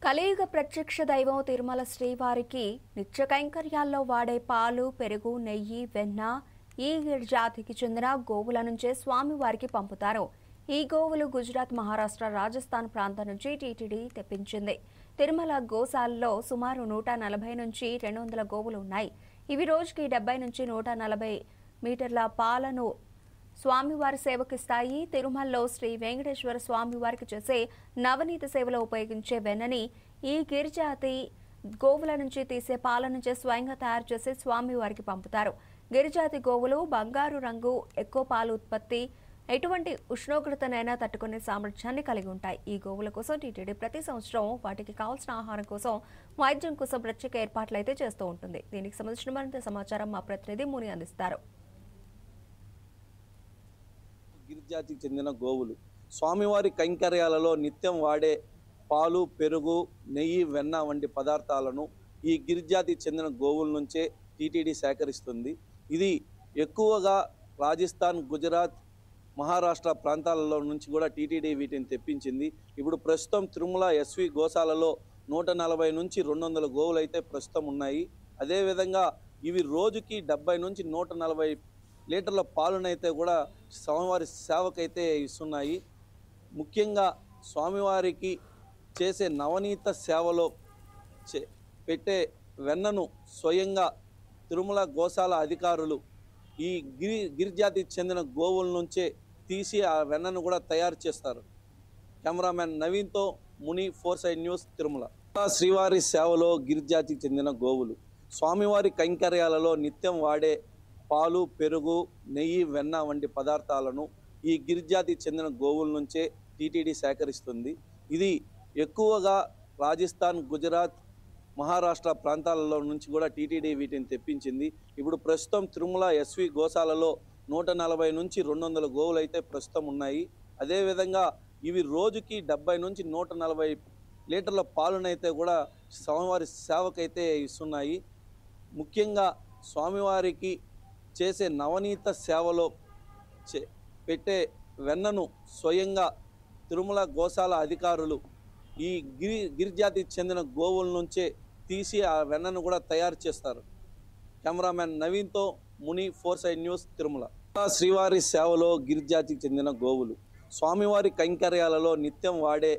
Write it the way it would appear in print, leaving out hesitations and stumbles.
కలియుగ ప్రత్యక్ష దైవం తిరుమల శ్రీవారికి నిత్య కైంకర్యాల్లో వాడే పాలు, పెరుగు, నెయ్యి, వెన్న ఈ జాతికి చెందిన గోవుల నుంచే స్వామివారికి పంపుతారు. ఈ గోవులు గుజరాత్, మహారాష్ట్ర, రాజస్థాన్ ప్రాంతం నుంచి టీటీడీ తెప్పించింది. తిరుమల గోశాలలో సుమారు 140 నుంచి 200 గోవులు ఉన్నాయి. ఇవి రోజుకి 70 నుంచి 140 మీటర్ల పాలను స్వామివారి సేవకిస్తాయి. తిరుమలలో శ్రీ వెంకటేశ్వర స్వామివారికి చేసే నవనీత సేవలో ఉపయోగించే వెన్నని ఈ గిరిజాతి గోవుల నుంచి తీసే పాల నుంచి స్వయంగా తయారు చేసి స్వామివారికి పంపుతారు. గిరిజాతి గోవులు బంగారు రంగు, ఎక్కువ పాలు ఉత్పత్తి, ఎటువంటి ఉష్ణోగ్రతనైనా తట్టుకునే సామర్థ్యాన్ని కలిగి ఉంటాయి. ఈ గోవుల కోసం టీటీడీ ప్రతి సంవత్సరం వాటికి కావాల్సిన ఆహారం కోసం, వైద్యం కోసం ప్రత్యేక ఏర్పాట్లు అయితే చేస్తూ ఉంటుంది. దీనికి సంబంధించిన మరింత సమాచారం మా ప్రతినిధి ముని అందిస్తారు. గిరిజాతికి చెందిన గోవులు స్వామివారి కైంకర్యాలలో నిత్యం వాడే పాలు, పెరుగు, నెయ్యి, వెన్న వంటి పదార్థాలను ఈ గిరిజాతికి చెందిన గోవుల నుంచే టీటీడీ సేకరిస్తుంది. ఇది ఎక్కువగా రాజస్థాన్, గుజరాత్, మహారాష్ట్ర ప్రాంతాలలో నుంచి కూడా టీటీడీ వీటిని తెప్పించింది. ఇప్పుడు ప్రస్తుతం తిరుమల ఎస్వి గోశాలలో 140 నుంచి 200 గోవులు అయితే ప్రస్తుతం ఉన్నాయి. అదేవిధంగా ఇవి రోజుకి 70 నుంచి 140 లీటర్ల పాలనైతే కూడా స్వామివారి సేవకైతే ఇస్తున్నాయి. ముఖ్యంగా స్వామివారికి చేసే నవనీత సేవలో పెట్టే వెన్నను స్వయంగా తిరుమల గోశాల అధికారులు ఈ గిరిజాతికి చెందిన గోవుల నుంచే తీసి ఆ వెన్నను కూడా తయారు చేస్తారు. కెమెరామెన్ నవీన్తో ముని, 4 సైడ్ న్యూస్, తిరుమల. శ్రీవారి సేవలో గిరిజాతికి చెందిన గోవులు స్వామివారి కైంకర్యాలలో నిత్యం వాడే పాలు, పెరుగు, నెయ్యి, వెన్న వంటి పదార్థాలను ఈ గిరిజాతికి చెందిన గోవుల నుంచే టీటీడీ సేకరిస్తుంది. ఇది ఎక్కువగా రాజస్థాన్, గుజరాత్, మహారాష్ట్ర ప్రాంతాలలో నుంచి కూడా టీటీడీ వీటిని తెప్పించింది. ఇప్పుడు ప్రస్తుతం తిరుమల ఎస్వి గోశాలలో 140 నుంచి 200 గోవులు అయితే ప్రస్తుతం ఉన్నాయి. అదేవిధంగా ఇవి రోజుకి 70 నుంచి 140 లీటర్ల పాలనైతే కూడా స్వామివారి సేవకైతే ఇస్తున్నాయి. ముఖ్యంగా స్వామివారికి చేసే నవనీత సేవలో పెట్టే వెన్నను స్వయంగా తిరుమల గోశాల అధికారులు ఈ గిరిజాతికి చెందిన గోవుల నుంచే తీసి ఆ వెన్నను కూడా తయారు చేస్తారు. కెమెరామెన్ నవీన్తో ముని, 4 సైడ్ న్యూస్, తిరుమల. శ్రీవారి సేవలో గిరిజాతికి చెందిన గోవులు స్వామివారి కైంకర్యాలలో నిత్యం వాడే